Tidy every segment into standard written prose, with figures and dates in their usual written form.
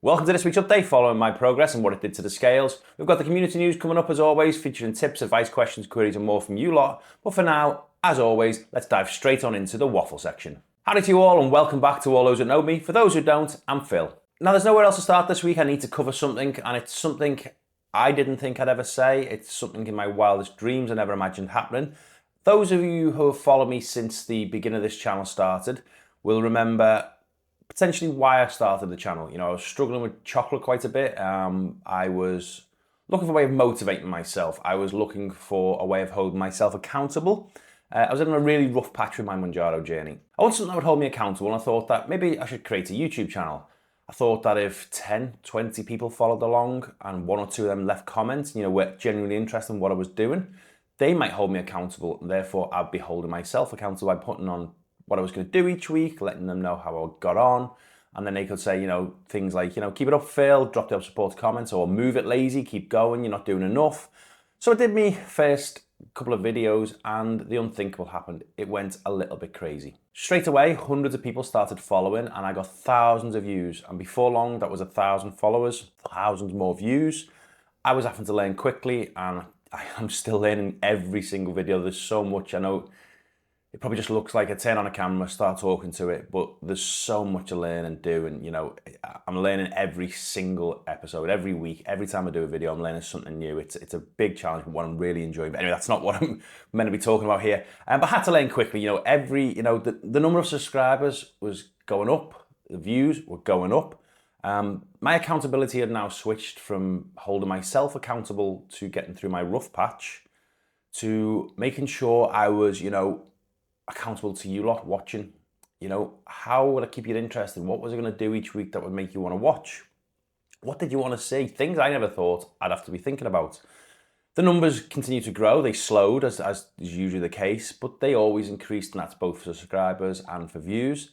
Welcome to this week's update, following my progress and what it did to the scales. We've got the community news coming up as always, featuring tips, advice, questions, queries and more from you lot. But for now, as always, let's dive straight on into the waffle section. Howdy to you all and welcome back to all those that know me. For those who don't, I'm Phil. Now there's nowhere else to start this week. I need to cover something, and it's something I didn't think I'd ever say. It's something in my wildest dreams I never imagined happening. Those of you who have followed me since the beginning of this channel started will remember potentially why I started the channel. You know, I was struggling with chocolate quite a bit. I was looking for a way of motivating myself. I was looking for a way of holding myself accountable. I was in a really rough patch with my Mounjaro journey. I wanted something that would hold me accountable, and I thought that maybe I should create a YouTube channel. I thought that if 10, 20 people followed along and one or two of them left comments, you know, were genuinely interested in what I was doing, they might hold me accountable, and therefore I'd be holding myself accountable by putting on what I was going to do each week, letting them know how I got on, and then they could say, you know, things like, you know, keep it up, Phil, drop the support comments, or move it, lazy, keep going, you're not doing enough. So I did me first couple of videos, and the unthinkable happened. It went a little bit crazy. Straight away, hundreds of people started following, and I got thousands of views. And before long, that was 1,000 followers, thousands more views. I was having to learn quickly, and I'm still learning every single video. There's so much. I know it probably just looks like I turn on a camera, start talking to it, but there's so much to learn and do. And, you know, I'm learning every single episode, every week, every time I do a video, I'm learning something new. It's a big challenge, but one I'm really enjoying. But anyway, that's not what I'm meant to be talking about here. But I had to learn quickly. You know, the number of subscribers was going up, the views were going up. My accountability had now switched from holding myself accountable to getting through my rough patch to making sure I was, you know, accountable to you lot watching. You know, how would I keep you interested? What was I going to do each week that would make you want to watch? What did you want to see? Things I never thought I'd have to be thinking about. The numbers continue to grow. They slowed, as is usually the case, but they always increased, and that's both for subscribers and for views.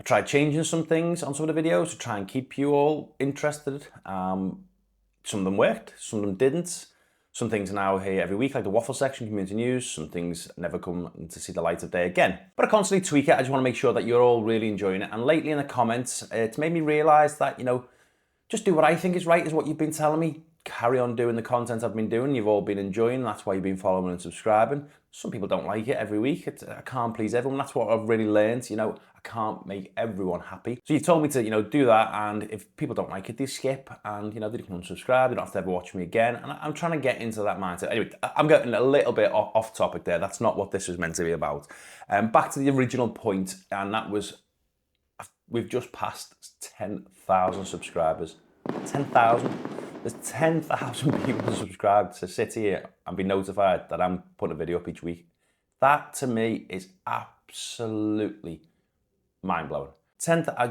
I tried changing some things on some of the videos to try and keep you all interested. Some of them worked, some of them didn't. Some things are now here every week, like the Waffle Section, community news. Some things never come to see the light of day again. But I constantly tweak it. I just want to make sure that you're all really enjoying it. And lately in the comments, it's made me realise that, you know, just do what I think is right, is what you've been telling me. Carry on doing the content I've been doing. You've all been enjoying. That's why you've been following and subscribing. Some people don't like it every week. I can't please everyone. That's what I've really learned. You know, I can't make everyone happy. So you've told me to, you know, do that. And if people don't like it, they skip, and, you know, they can unsubscribe. They don't have to ever watch me again. And I'm trying to get into that mindset. Anyway, I'm getting a little bit off topic there. That's not what this was meant to be about. Back to the original point, and that was, we've just passed 10,000 subscribers. 10,000. There's 10,000 people subscribed to sit here and be notified that I'm putting a video up each week. That to me is absolutely mind-blowing.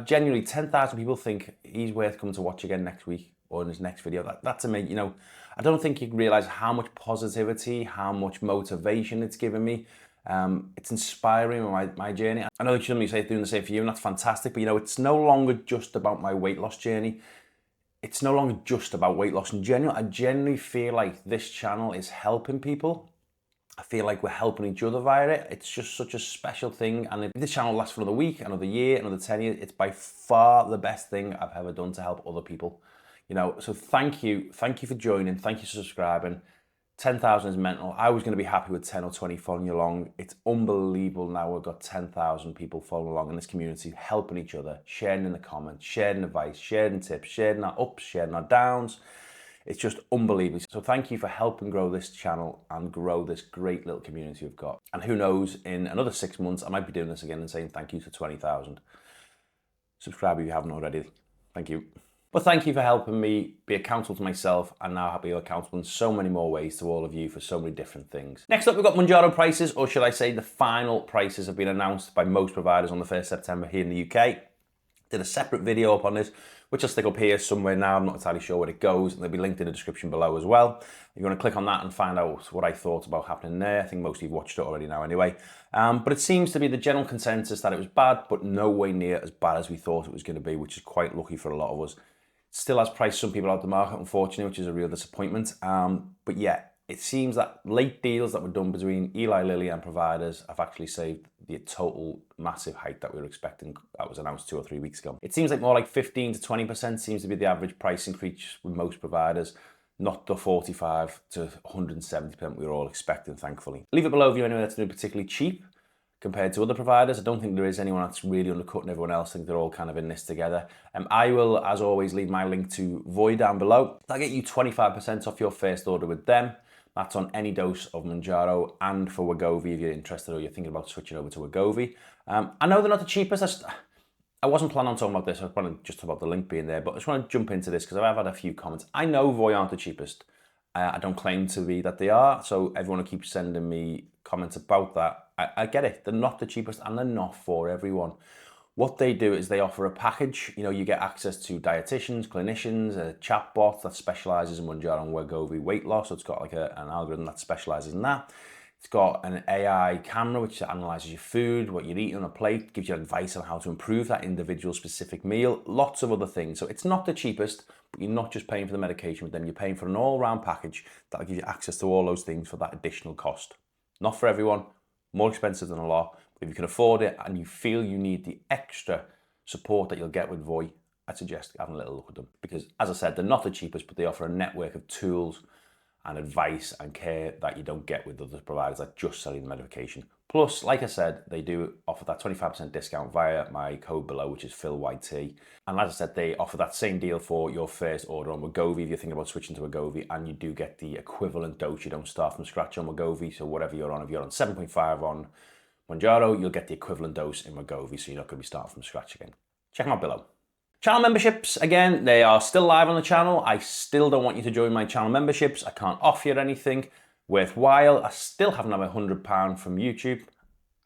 Genuinely, 10,000 people think he's worth coming to watch again next week or in his next video. That to me, you know, I don't think you realise how much positivity, how much motivation it's given me. It's inspiring my journey. I know that somebody say it's doing the same for you, and that's fantastic, but, you know, it's no longer just about my weight loss journey. It's no longer just about weight loss in general. I genuinely feel like this channel is helping people. I feel like we're helping each other via it. It's just such a special thing. And if this channel lasts for another week, another year, another 10 years, it's by far the best thing I've ever done to help other people. You know, so thank you. Thank you for joining. Thank you for subscribing. 10,000 is mental. I was going to be happy with 10 or 20 following you along. It's unbelievable now we've got 10,000 people following along in this community, helping each other, sharing in the comments, sharing advice, sharing tips, sharing our ups, sharing our downs. It's just unbelievable. So thank you for helping grow this channel and grow this great little community we've got. And who knows, in another 6 months, I might be doing this again and saying thank you to 20,000. Subscribe if you haven't already. Thank you. But thank you for helping me be accountable to myself, and now be accountable in so many more ways to all of you for so many different things. Next up, we've got Mounjaro prices, or should I say the final prices have been announced by most providers on the 1st September here in the UK. Did a separate video up on this, which I'll stick up here somewhere now. I'm not entirely sure where it goes, and they'll be linked in the description below as well. If you want to click on that and find out what I thought about happening there, I think most of you've watched it already now anyway. But it seems to be the general consensus that it was bad, but no way near as bad as we thought it was going to be, which is quite lucky for a lot of us. Still has priced some people out of the market, unfortunately, which is a real disappointment. But yeah, it seems that late deals that were done between Eli Lilly and providers have actually saved the total massive hike that we were expecting that was announced 2 or 3 weeks ago. It seems like more like 15 to 20% seems to be the average price increase with most providers, not the 45 to 170% we were all expecting, thankfully. Leave it below if you know anyone that's doing particularly cheap compared to other providers. I don't think there is anyone that's really undercutting everyone else. I think they're all kind of in this together. I will, as always, leave my link to Voy down below. That'll get you 25% off your first order with them. That's on any dose of Mounjaro and for Wegovy if you're interested or you're thinking about switching over to Wegovy. I know they're not the cheapest. I wasn't planning on talking about this. I was planning just about the link being there, but I just want to jump into this because I've had a few comments. I know Voy aren't the cheapest. I don't claim to be that they are, so everyone who keeps sending me comments about that, I get it. They're not the cheapest and they're not for everyone. What they do is they offer a package. You know, you get access to dietitians, clinicians, a chatbot that specializes in Mounjaro and Wegovy weight loss. So it's got like an algorithm that specializes in that. It's got an AI camera which analyzes your food, what you're eating on a plate, gives you advice on how to improve that individual specific meal, lots of other things. So it's not the cheapest, but you're not just paying for the medication with them, you're paying for an all-round package that'll give you access to all those things for that additional cost. Not for everyone, more expensive than a lot. If you can afford it and you feel you need the extra support that you'll get with Voy, I'd suggest having a little look at them. Because as I said, they're not the cheapest, but they offer a network of tools and advice and care that you don't get with other providers that just sell you the medication. Plus, like I said, they do offer that 25% discount via my code below, which is PhilYT. And as I said, they offer that same deal for your first order on Wegovy if you're thinking about switching to Wegovy, and you do get the equivalent dose. You don't start from scratch on Wegovy, so whatever you're on, if you're on 7.5 on Mounjaro, you'll get the equivalent dose in Wegovy, so you're not going to be starting from scratch again. Check them out below. Channel memberships, again, they are still live on the channel. I still don't want you to join my channel memberships. I can't offer you anything worthwhile. I still haven't had £100 from YouTube.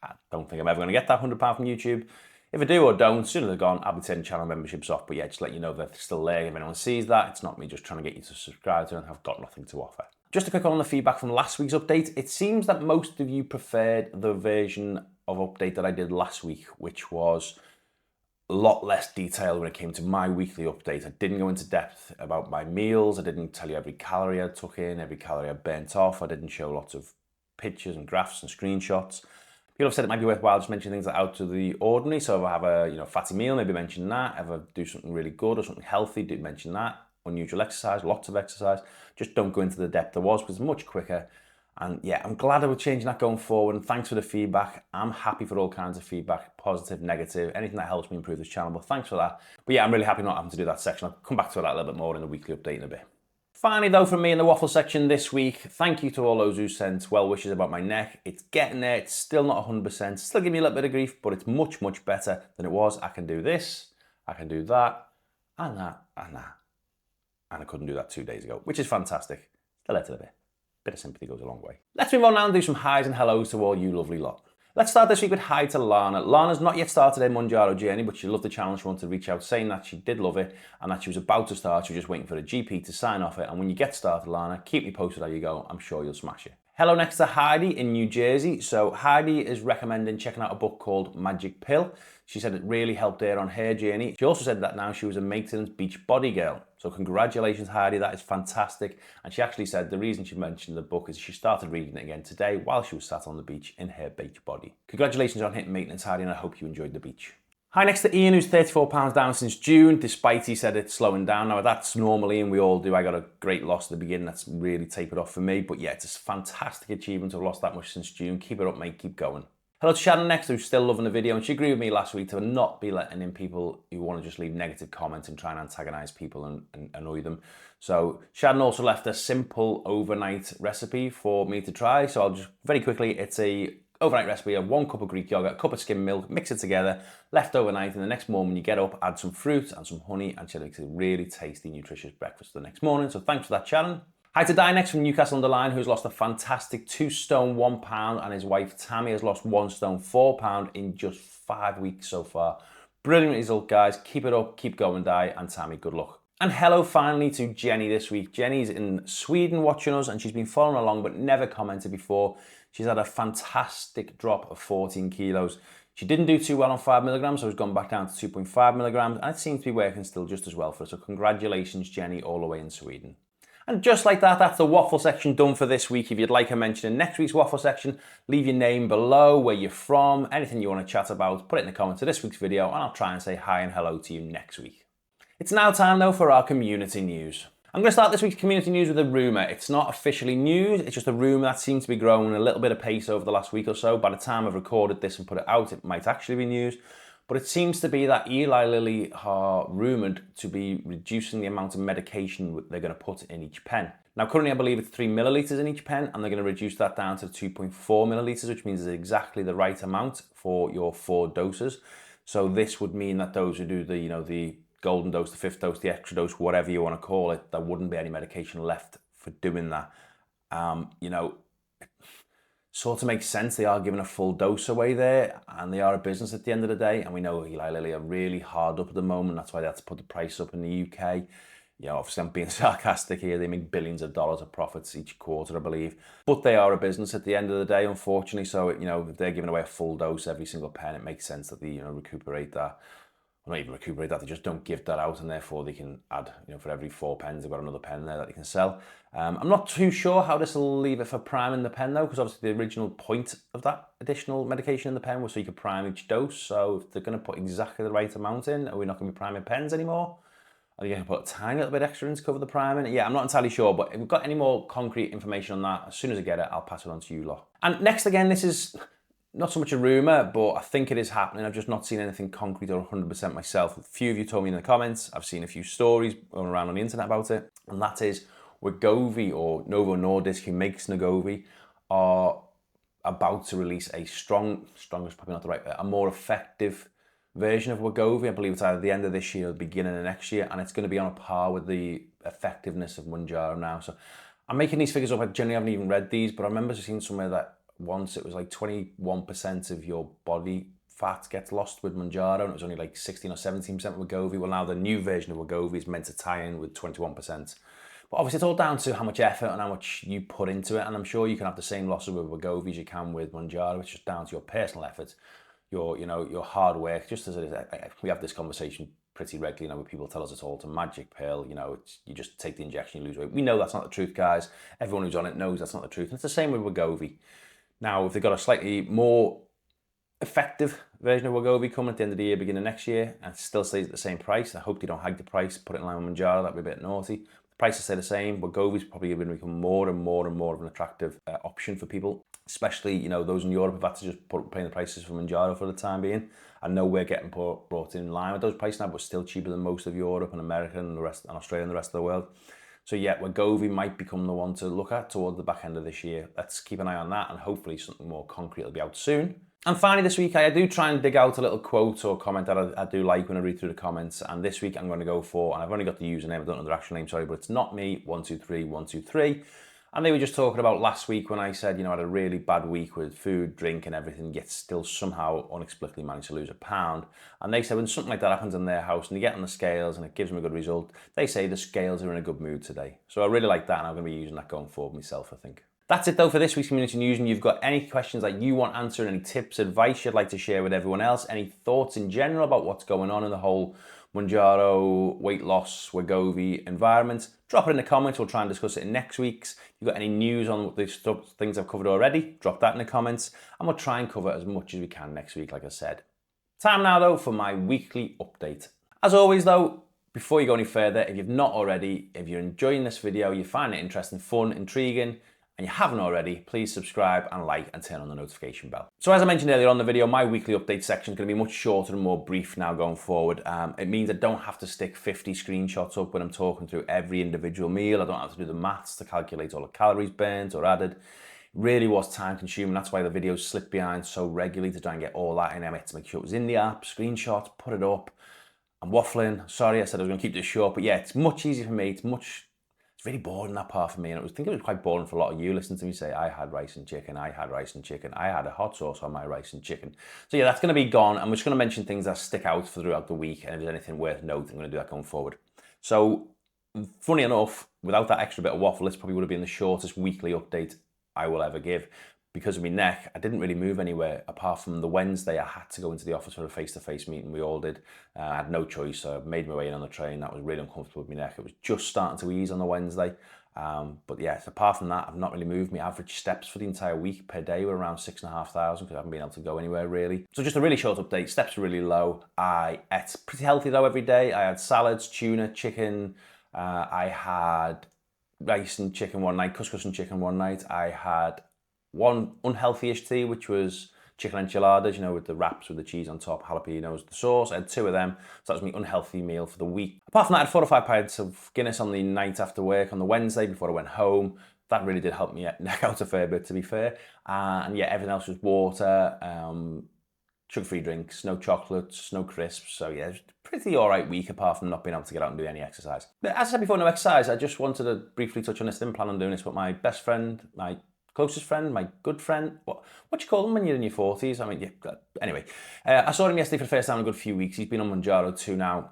I don't think I'm ever going to get that £100 from YouTube. If I do or don't, as soon as they're gone, I'll be turning channel memberships off. But yeah, just let you know that they're still there. If anyone sees that, it's not me just trying to get you to subscribe to them. I've got nothing to offer. Just a quick one on the feedback from last week's update. It seems that most of you preferred the version of update that I did last week, which was a lot less detailed when it came to my weekly update. I didn't go into depth about my meals. I didn't tell you every calorie I took in, every calorie I burnt off. I didn't show lots of pictures and graphs and screenshots. People have said it might be worthwhile just mentioning things that are out of the ordinary. So if I have a fatty meal, maybe mention that. If I do something really good or something healthy, do mention that. Unusual exercise, lots of exercise. Just don't go into the depth there was because it's much quicker. And yeah, I'm glad I was changing that going forward. And thanks for the feedback. I'm happy for all kinds of feedback, positive, negative, anything that helps me improve this channel. But thanks for that. But yeah, I'm really happy not having to do that section. I'll come back to that a little bit more in the weekly update in a bit. Finally, though, from me in the waffle section this week, thank you to all those who sent well wishes about my neck. It's getting there. It's still not 100%. Still giving me a little bit of grief, but it's much, much better than it was. I can do this, I can do that, and that, and that. And I couldn't do that 2 days ago, which is fantastic. Still a little bit. Bit of sympathy goes a long way. Let's move on now and do some highs and hellos to all you lovely lot. Let's start this week with hi to Lana. Lana's not yet started her Mounjaro journey, but she loved the challenge. She wanted to reach out saying that she did love it and that she was about to start. She was just waiting for a GP to sign off it. And when you get started, Lana, keep me posted how you go. I'm sure you'll smash it. Hello next to Heidi in New Jersey. So Heidi is recommending checking out a book called Magic Pill. She said it really helped her on her journey. She also said that now she was a maintenance beach body girl. So congratulations, Heidi, that is fantastic. And she actually said the reason she mentioned the book is she started reading it again today while she was sat on the beach in her beach body. Congratulations on hitting maintenance, Heidi, and I hope you enjoyed the beach. Hi next to Ian, who's 34 pounds down since June, despite he said it's slowing down. Now that's normal, Ian, we all do. I got a great loss at the beginning, that's really tapered off for me. But yeah, it's a fantastic achievement to have lost that much since June. Keep it up, mate, keep going. Hello to Shannon next, who's still loving the video, and she agreed with me last week to not be letting in people who want to just leave negative comments and try and antagonize people and annoy them. So Shannon also left a simple overnight recipe for me to try. So I'll just very quickly, it's a overnight recipe of 1 cup of Greek yogurt, a cup of skim milk, mix it together, left overnight, and the next morning when you get up, add some fruit and some honey, and she makes a really tasty, nutritious breakfast the next morning. So thanks for that, Shannon. Hi to Di next from Newcastle under Lyme, who's lost a fantastic 2 stone 1 pound, and his wife Tammy has lost 1 stone 4 pound in just 5 weeks so far. Brilliant result, guys. Keep it up, keep going, Di, and Tammy, good luck. And hello finally to Jenny this week. Jenny's in Sweden watching us, and she's been following along but never commented before. She's had a fantastic drop of 14 kilos. She didn't do too well on 5 milligrams, so has gone back down to 2.5 milligrams, and it seems to be working still just as well for her. So congratulations, Jenny, all the way in Sweden. And just like that, that's the waffle section done for this week. If you'd like a mention in next week's waffle section, leave your name below, where you're from, anything you want to chat about, put it in the comments of this week's video, and I'll try and say hi and hello to you next week. It's now time though for our community news. I'm going to start this week's community news with a rumour. It's not officially news, it's just a rumour that seems to be growing a little bit of pace over the last week or so. By the time I've recorded this and put it out, it might actually be news. But it seems to be that Eli Lilly are rumoured to be reducing the amount of medication they're going to put in each pen. Now currently I believe it's 3 millilitres in each pen, and they're going to reduce that down to 2.4 millilitres, which means it's exactly the right amount for your 4 doses. So this would mean that those who do the golden dose, the 5th dose, the extra dose, whatever you want to call it, there wouldn't be any medication left for doing that. Sort of makes sense. They are giving a full dose away there, and they are a business at the end of the day. And we know Eli Lilly are really hard up at the moment. That's why they had to put the price up in the UK. Obviously I'm being sarcastic here. They make billions of dollars of profits each quarter, I believe. But they are a business at the end of the day, unfortunately. So, if they're giving away a full dose every single pen, it makes sense that they, recuperate that. Not even recuperate that, they just don't give that out, and therefore they can add, for every 4 pens, they've got another pen there that they can sell. I'm not too sure how this will leave it for priming the pen though, because obviously the original point of that additional medication in the pen was so you could prime each dose. So if they're going to put exactly the right amount in, are we not going to be priming pens anymore? Are you going to put a tiny little bit extra in to cover the priming? Yeah, I'm not entirely sure, but if we've got any more concrete information on that, as soon as I get it, I'll pass it on to you lot. And next, again, this is not so much a rumour, but I think it is happening. I've just not seen anything concrete or 100% myself. A few of you told me in the comments. I've seen a few stories going around on the internet about it. And that is Wegovy, or Novo Nordisk, who makes Wegovy, are about to release a strongest, probably not the right, a more effective version of Wegovy. I believe it's either the end of this year or the beginning of next year. And it's going to be on a par with the effectiveness of Mounjaro now. So I'm making these figures up. I generally haven't even read these, but I remember seeing somewhere that once it was like 21% of your body fat gets lost with Mounjaro, and it was only like 16 or 17% with Wegovy. Well, now the new version of Wegovy is meant to tie in with 21%. But obviously it's all down to how much effort and how much you put into it, and I'm sure you can have the same losses with Wegovy as you can with Mounjaro. It's just down to your personal effort, your hard work. Just as it is, we have this conversation pretty regularly, where people tell us it's all a magic pill, you just take the injection, you lose weight. We know that's not the truth, guys. Everyone who's on it knows that's not the truth, and it's the same with Wegovy. Now, if they've got a slightly more effective version of Wegovy coming at the end of the year, beginning of next year, and it still stays at the same price, I hope they don't hike the price, put it in line with Mounjaro, that'd be a bit naughty. The prices stay the same. Wegovy's probably going to become more and more and more of an attractive option for people, especially, those in Europe have had to just paying the prices for Mounjaro for the time being. I know we're getting brought in line with those prices now, but still cheaper than most of Europe and America and Australia and the rest of the world. So yeah, Wegovy might become the one to look at toward the back end of this year. Let's keep an eye on that, and hopefully something more concrete will be out soon. And finally this week, I do try and dig out a little quote or comment that I do like when I read through the comments. And this week I'm going to go for, and I've only got the username, I don't know the actual name, sorry, but it's not me, 123. And they were just talking about last week when I said, I had a really bad week with food, drink and everything, yet still somehow unexplicably managed to lose £1. And they said when something like that happens in their house and you get on the scales and it gives them a good result, they say the scales are in a good mood today. So I really like that, and I'm going to be using that going forward myself, I think. That's it though for this week's community news. And you've got any questions that you want answered, any tips, advice you'd like to share with everyone else, any thoughts in general about what's going on in the whole Mounjaro, weight loss, Wegovy environment, drop it in the comments. We'll try and discuss it in next week's. If you've got any news on the things I've covered already, drop that in the comments, and we'll try and cover as much as we can next week, like I said. Time now though for my weekly update. As always though, before you go any further, if you've not already, if you're enjoying this video, you find it interesting, fun, intriguing, and you haven't already, please subscribe and like and turn on the notification bell. So as I mentioned earlier on in the video, my weekly update section is going to be much shorter and more brief now going forward. It means I don't have to stick 50 screenshots up when I'm talking through every individual meal. I don't have to do the maths to calculate all the calories burnt or added. It really was time consuming. That's why the videos slip behind so regularly, to try and get all that in. I had to make sure it was in the app, screenshots, put it up. I'm waffling. Sorry, I said I was going to keep this short, but yeah, it's much easier for me. It's really boring, that part for me, and I think it was quite boring for a lot of you listening to me say, I had rice and chicken, I had rice and chicken, I had a hot sauce on my rice and chicken. So yeah, that's going to be gone. I'm just going to mention things that stick out throughout the week, and if there's anything worth noting, I'm going to do that going forward. So, funny enough, without that extra bit of waffle, this probably would have been the shortest weekly update I will ever give, because of my neck, I didn't really move anywhere apart from the Wednesday. I had to go into the office for a face-to-face meeting. We all did. I had no choice. So I made my way in on the train. That was really uncomfortable with my neck. It was just starting to ease on the Wednesday. But yeah, so apart from that, I've not really moved. My average steps for the entire week per day were around 6,500 because I haven't been able to go anywhere really. So just a really short update. Steps are really low. I ate pretty healthy though every day. I had salads, tuna, chicken. I had rice and chicken one night, couscous and chicken one night. I had one unhealthy-ish tea, which was chicken enchiladas, you know, with the wraps with the cheese on top, jalapenos, the sauce. I had 2 of them, so that was my unhealthy meal for the week. Apart from that, I had 4 or 5 pints of Guinness on the night after work on the Wednesday before I went home. That really did help me neck out a fair bit, to be fair. And yeah, everything else was water, sugar-free drinks, no chocolates, no crisps. So yeah, it was a pretty all right week apart from not being able to get out and do any exercise. But as I said before, no exercise. I just wanted to briefly touch on this. Didn't plan on doing this, but my best friend, my closest friend, my good friend, what do you call them when you're in your 40s? I mean, yeah, anyway. I saw him yesterday for the first time in a good few weeks. He's been on Mounjaro 2 now.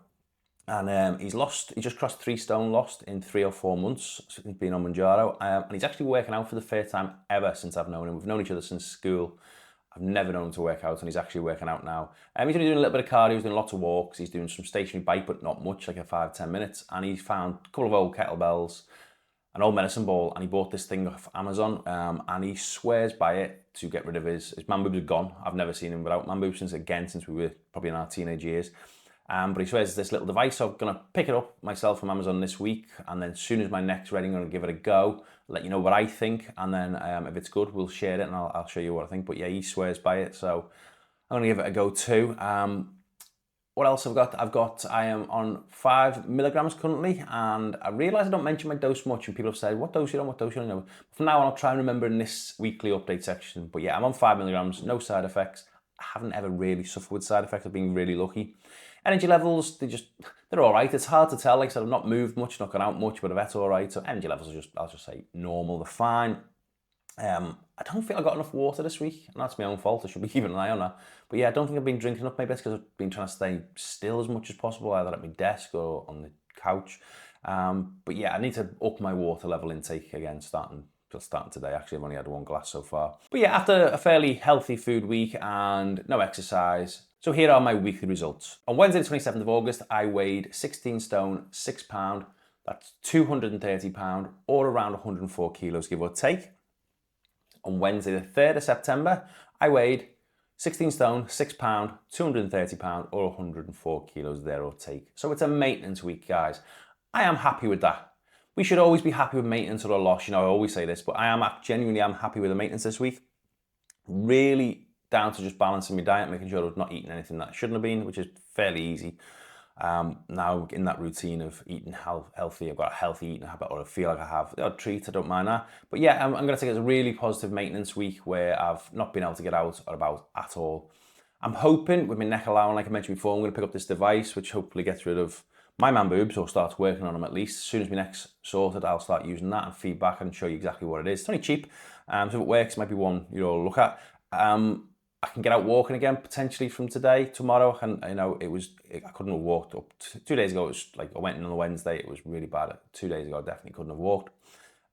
And he just crossed 3 stone lost in 3 or 4 months since he's been on Mounjaro. And he's actually working out for the first time ever since I've known him. We've known each other since school. I've never known him to work out, and he's actually working out now. He's only doing a little bit of cardio, he's doing lots of walks, he's doing some stationary bike, but not much, like a 5-10 minutes. And he's found a couple of old kettlebells, an old medicine ball, and he bought this thing off Amazon, and he swears by it to get rid of his man boobs are gone. I've never seen him without man boobs since we were probably in our teenage years. But he swears it's this little device, so I'm going to pick it up myself from Amazon this week, and then as soon as my neck's ready, I'm going to give it a go, let you know what I think, and then if it's good, we'll share it, and I'll show you what I think. But yeah, he swears by it, so I'm going to give it a go too. What else I've got? I am on 5 milligrams currently, and I realise I don't mention my dose much, and people have said, what dose you on, what dose you on? You know, from now on, I'll try and remember in this weekly update section. But yeah, I'm on 5 milligrams, no side effects. I haven't ever really suffered with side effects. I've been really lucky. Energy levels, they're all right. It's hard to tell. Like I said, I've not moved much, not gone out much, but I've ate all right. So energy levels are I'll just say normal. They're fine. I don't think I got enough water this week, and that's my own fault. I should be keeping an eye on that. But yeah, I don't think I've been drinking enough. Maybe it's because I've been trying to stay still as much as possible, either at my desk or on the couch. But yeah, I need to up my water level intake again, starting today. Actually, I've only had 1 glass so far. But yeah, after a fairly healthy food week and no exercise, so here are my weekly results. On Wednesday, the 27th of August, I weighed 16 stone, 6 pound. That's 230 pound, or around 104 kilos, give or take. On Wednesday, the 3rd of September, I weighed 16 stone, 6 pound, 230 pound, or 104 kilos, there or take. So it's a maintenance week, guys. I am happy with that. We should always be happy with maintenance or a loss. You know, I always say this, but I am genuinely happy with the maintenance this week. Really down to just balancing my diet, making sure I was not eating anything that I shouldn't have been, which is fairly easy. Now in that routine of eating healthy, I've got a healthy eating habit, or I feel like I have. A treat, I don't mind that. But yeah, I'm going to take it as a really positive maintenance week where I've not been able to get out or about at all. I'm hoping with my neck allowing, like I mentioned before, I'm going to pick up this device, which hopefully gets rid of my man boobs, or starts working on them at least. As soon as my neck's sorted, I'll start using that and feedback and show you exactly what it is. It's only cheap, so if it works, it might be one you'll look at. I can get out walking again potentially from today, tomorrow. And I couldn't have walked up 2 days ago. It was like I went in on a Wednesday. It was really bad. 2 days ago, I definitely couldn't have walked.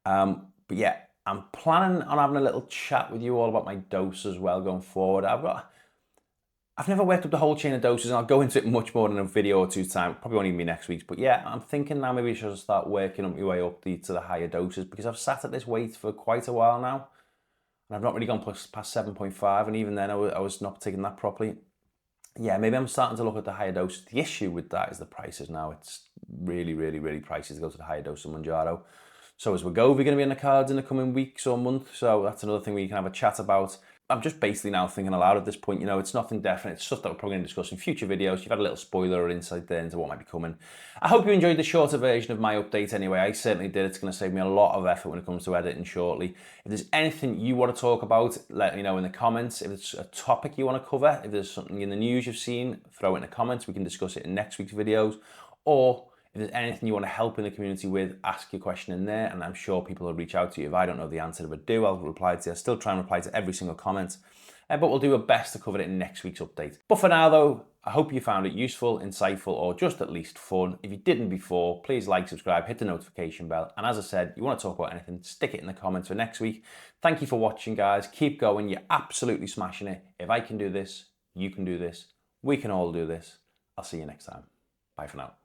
But yeah, I'm planning on having a little chat with you all about my dose as well going forward. I've never worked up the whole chain of doses, and I'll go into it much more in a video or 2 time. Probably won't even be next week's. But yeah, I'm thinking now maybe I should start working up my way up to the higher doses, because I've sat at this weight for quite a while now. And I've not really gone past 7.5, and even then I was not taking that properly. Yeah, maybe I'm starting to look at the higher dose. The issue with that is the prices now. It's really, really, really pricey to go to the higher dose of Mounjaro. So is Wegovy going to be in the cards in the coming weeks or months? So that's another thing we can have a chat about. I'm just basically now thinking aloud at this point. You know, it's nothing definite. It's stuff that we're probably going to discuss in future videos. You've had a little spoiler or insight there into what might be coming. I hope you enjoyed the shorter version of my update anyway. I certainly did. It's going to save me a lot of effort when it comes to editing shortly. If there's anything you want to talk about, let me know in the comments. If it's a topic you want to cover, if there's something in the news you've seen, throw it in the comments. We can discuss it in next week's videos. Or if there's anything you want to help in the community with, ask your question in there, and I'm sure people will reach out to you. If I don't know the answer, if I do, I'll reply to you. I still try and reply to every single comment, but we'll do our best to cover it in next week's update. But for now though, I hope you found it useful, insightful, or just at least fun. If you didn't before, please like, subscribe, hit the notification bell. And as I said, you want to talk about anything, stick it in the comments for next week. Thank you for watching, guys. Keep going. You're absolutely smashing it. If I can do this, you can do this. We can all do this. I'll see you next time. Bye for now.